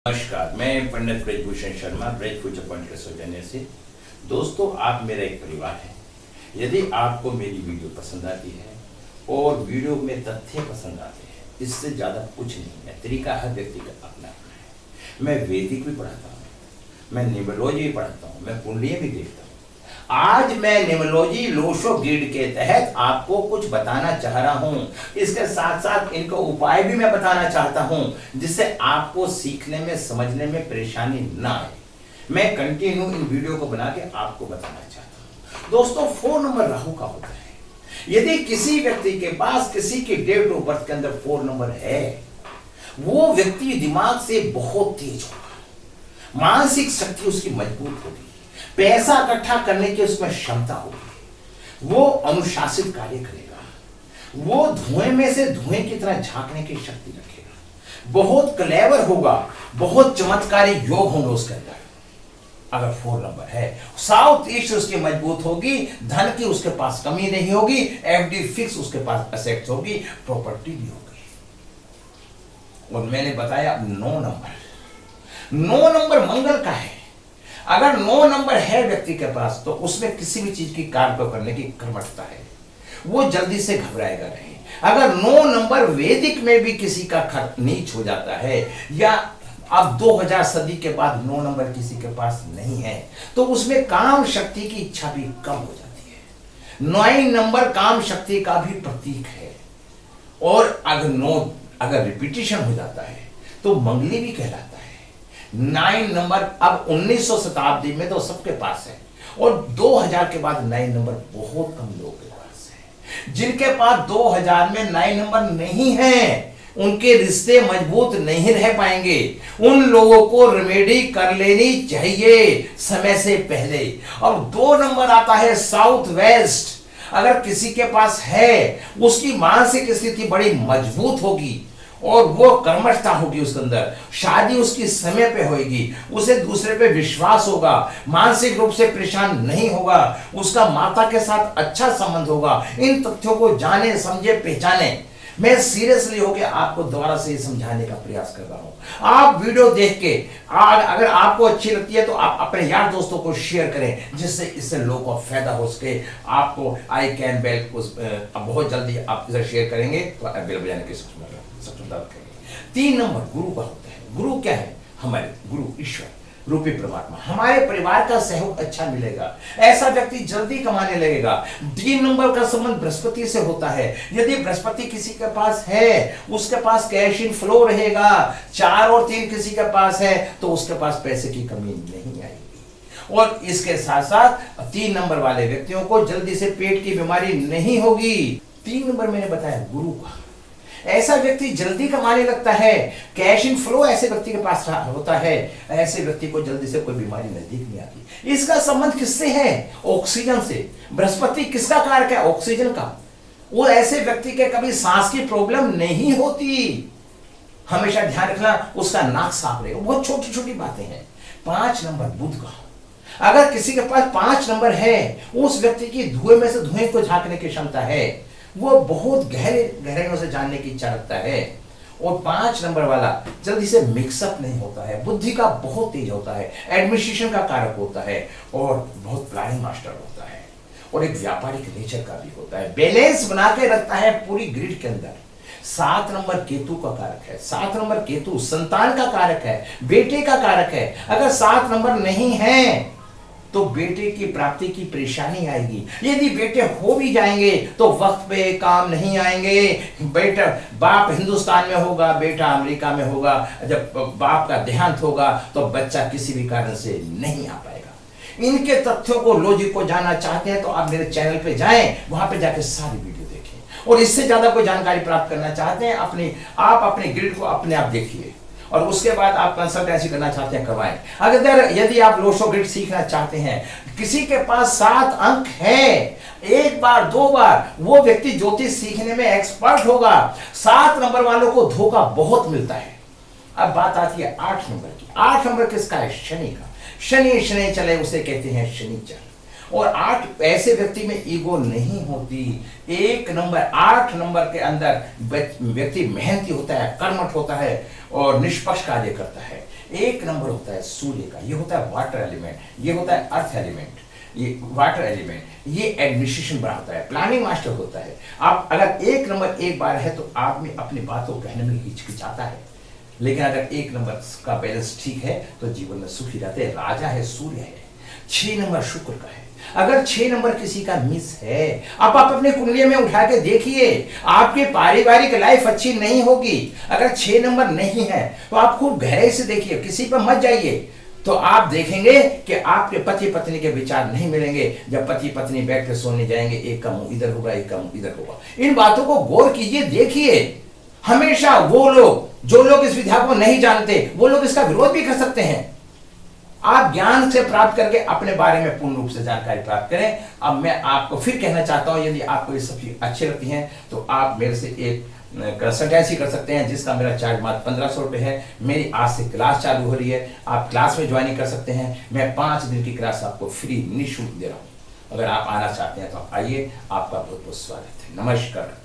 नमस्कार, मैं पंडित Brijbhushan Sharma Braj future point के सौजन्य से। दोस्तों, आप मेरा एक परिवार है। यदि आपको मेरी वीडियो पसंद आती है और वीडियो में तथ्य पसंद आते हैं, इससे ज़्यादा कुछ नहीं है। तरीका हर व्यक्ति का अपना अपना है। मैं वैदिक भी पढ़ाता हूँ, मैं न्यूमरोलॉजी भी पढ़ाता हूँ, मैं कुंडलियाँ भी देखता हूँ। आज मैं न्यूमरोलॉजी लोशो गिल्ड के तहत आपको कुछ बताना चाह रहा हूं। इसके साथ साथ इनका उपाय भी मैं बताना चाहता हूं, जिससे आपको सीखने में समझने में परेशानी ना आए। मैं कंटिन्यू इन वीडियो को बना के आपको बताना चाहता हूं। दोस्तों, 4 नंबर राहु का होता है। यदि किसी व्यक्ति के पास किसी के डेट ऑफ बर्थ के अंदर 4 नंबर है, वो व्यक्ति दिमाग से बहुत तेज होगा, मानसिक शक्ति उसकी मजबूत होगी, पैसा इकट्ठा करने की उसमें क्षमता होगी, वो अनुशासित कार्य करेगा, वो धुएं में से धुएं की तरह झांकने की शक्ति रखेगा, बहुत क्लेवर होगा, बहुत चमत्कारी योग होंगे उसके अंदर। अगर 4 नंबर है, साउथ ईस्ट उसकी मजबूत होगी, धन की उसके पास कमी नहीं होगी, एफडी फिक्स उसके पास एसेट्स होगी, प्रॉपर्टी भी होगी। और मैंने बताया 9 नंबर मंगल का है। अगर 9 नंबर है व्यक्ति के पास, तो उसमें किसी भी चीज की कार्य को करने की कर्मठता है, वो जल्दी से घबराएगा नहीं। अगर 9 नंबर वैदिक में भी किसी का नीच हो जाता है, या अब 2000 सदी के बाद 9 नंबर किसी के पास नहीं है, तो उसमें काम शक्ति की इच्छा भी कम हो जाती है। 9 नंबर काम शक्ति का भी प्रतीक है। और अगर रिपीटिशन हो जाता है तो मंगली भी कहलाता है। 9 नंबर अब 1900 शताब्दी में तो सबके पास है, और 2000 के बाद 9 नंबर बहुत कम लोगों के पास है। जिनके पास 2000 में 9 नंबर नहीं है, उनके रिश्ते मजबूत नहीं रह पाएंगे। उन लोगों को रेमेडी कर लेनी चाहिए समय से पहले। और 2 नंबर आता है साउथ वेस्ट। अगर किसी के पास है, उसकी मानसिक स्थिति बड़ी मजबूत होगी और वो कर्मठता होगी उसके अंदर, शादी उसकी समय पे होगी, उसे दूसरे पे विश्वास होगा, मानसिक रूप से परेशान नहीं होगा, उसका माता के साथ अच्छा संबंध होगा। इन तथ्यों को जाने, समझे, पहचाने। मैं सीरियसली होकर आपको दोबारा से समझाने का प्रयास कर रहा हूं। आप वीडियो देख के अगर आपको अच्छी लगती है तो आप अपने यार दोस्तों को शेयर करें, जिससे इससे लोगों को फायदा हो सके। आपको आई कैन बेल बहुत जल्दी आप इसे शेयर करेंगे तो बेल बजाने की सक्षमता रखेंगे। 3 नंबर गुरु का होता है। गुरु क्या है? हमारे गुरु ईश्वर रूपी परमात्मा। हमारे परिवार का सहयोग अच्छा मिलेगा, ऐसा व्यक्ति जल्दी कमाने लगेगा। 3 नंबर का संबंध बृहस्पति से होता है। यदि बृहस्पति किसी के पास है, उसके पास कैश इन फ्लो रहेगा। 4 और 3 किसी के पास है, तो उसके पास पैसे की कमी नहीं आएगी। और इसके साथ साथ 3 नंबर वाले व्यक्तियों को जल्दी से पेट की बीमारी नहीं होगी। 3 नंबर मैंने बताया गुरु का। ऐसा व्यक्ति जल्दी कमाने लगता है, कैश इन फ्लो ऐसे व्यक्ति के पास होता है। ऐसे व्यक्ति को जल्दी से कोई बीमारी नजदीक नहीं आती। इसका संबंध किससे है? ऑक्सीजन से। बृहस्पति किसका कारक है? ऑक्सीजन का। वो ऐसे व्यक्ति के कभी सांस की प्रॉब्लम नहीं होती। हमेशा ध्यान रखना, उसका नाक साफ रहेगा। बहुत छोटी छोटी बातें हैं। 5 नंबर बुध का। अगर किसी के पास 5 नंबर है, उस व्यक्ति की धुएं में से धुएं को झांकने की क्षमता है, वो बहुत गहराइयों से जानने की इच्छा रखता है। और 5 नंबर वाला जल्दी से मिक्सअप नहीं होता है, बुद्धि का बहुत तेज होता है, एडमिनिस्ट्रेशन का कारक होता है, और बहुत प्लानिंग मास्टर होता है, और एक व्यापारिक नेचर का भी होता है। बैलेंस बना के रखता है पूरी ग्रिड के अंदर। 7 नंबर केतु का कारक है। 7 नंबर केतु संतान का कारक है, बेटे का कारक है। अगर 7 नंबर नहीं है तो बेटे की प्राप्ति की परेशानी आएगी। यदि बेटे हो भी जाएंगे तो वक्त पे काम नहीं आएंगे। बेटा, बाप हिंदुस्तान में होगा, बेटा अमेरिका में होगा। जब बाप का देहांत होगा तो बच्चा किसी भी कारण से नहीं आ पाएगा। इनके तथ्यों को, लॉजिक को जानना चाहते हैं तो आप मेरे चैनल पे जाएं, वहां पे जाके सारी वीडियो देखें। और इससे ज्यादा कोई जानकारी प्राप्त करना चाहते हैं, आप अपने ग्रिड को अपने आप देखिए, और उसके बाद आप कंसल्टेंसी करना चाहते हैं, करवाएं। अगर यदि आप लोशो ग्रिड सीखना चाहते हैं, किसी के पास 7 अंक है, 1 बार 2 बार वो व्यक्ति ज्योतिष सीखने में एक्सपर्ट होगा। 7 नंबर वालों को धोखा बहुत मिलता है। अब बात आती है 8 नंबर की। 8 नंबर किसका है? शनि का। शनि चले उसे कहते हैं शनिचर। और 8 ऐसे व्यक्ति में ईगो नहीं होती। 8 नंबर के अंदर व्यक्ति मेहनती होता है, कर्मठ होता है और निष्पक्ष कार्य करता है। एक नंबर होता है सूर्य का, ये होता है वाटर एलिमेंट, ये होता है अर्थ एलिमेंट, ये वाटर एलिमेंट, ये एडमिनिस्ट्रेशन बढ़ाता है, प्लानिंग मास्टर होता है। आप अगर एक नंबर एक बार है तो आदमी अपनी बातों कहने में हिचकिचाता है, लेकिन अगर एक नंबर का बैलेंस ठीक है तो जीवन में सुखी रहते हैं। राजा है सूर्य है। 6 नंबर शुक्र का है। अगर 6 नंबर किसी का मिस है, आप अपने कुंडली में उठा के देखिए, आपकी पारिवारिक लाइफ अच्छी नहीं होगी। अगर 6 नंबर नहीं है तो आप खूब गहराई से देखिए, किसी पर मत जाइए, तो आप देखेंगे कि आपके पति पत्नी के विचार नहीं मिलेंगे। जब पति पत्नी बैठ के सोने जाएंगे, एक का मुंह इधर होगा, एक का मुंह इधर होगा। इन बातों को गौर कीजिए, देखिए। हमेशा वो लोग, जो लोग इस विद्या को नहीं जानते, वो लोग इसका विरोध भी कर सकते हैं। आप ज्ञान से प्राप्त करके अपने बारे में पूर्ण रूप से जानकारी प्राप्त करें। अब मैं आपको फिर कहना चाहता हूं, यदि आपको ये सब चीज अच्छी लगती हैं तो आप मेरे से एक कंसल्टेंसी कर सकते हैं, जिसका मेरा चार्ज मात्र 1500 रुपये है। मेरी आज से क्लास चालू हो रही है, आप क्लास में ज्वाइनिंग कर सकते हैं। मैं 5 दिन की क्लास आपको फ्री निःशुल्क दे रहा हूं। अगर आप आना चाहते हैं तो आप आइए। आपका बहुत बहुत स्वागत है। नमस्कार।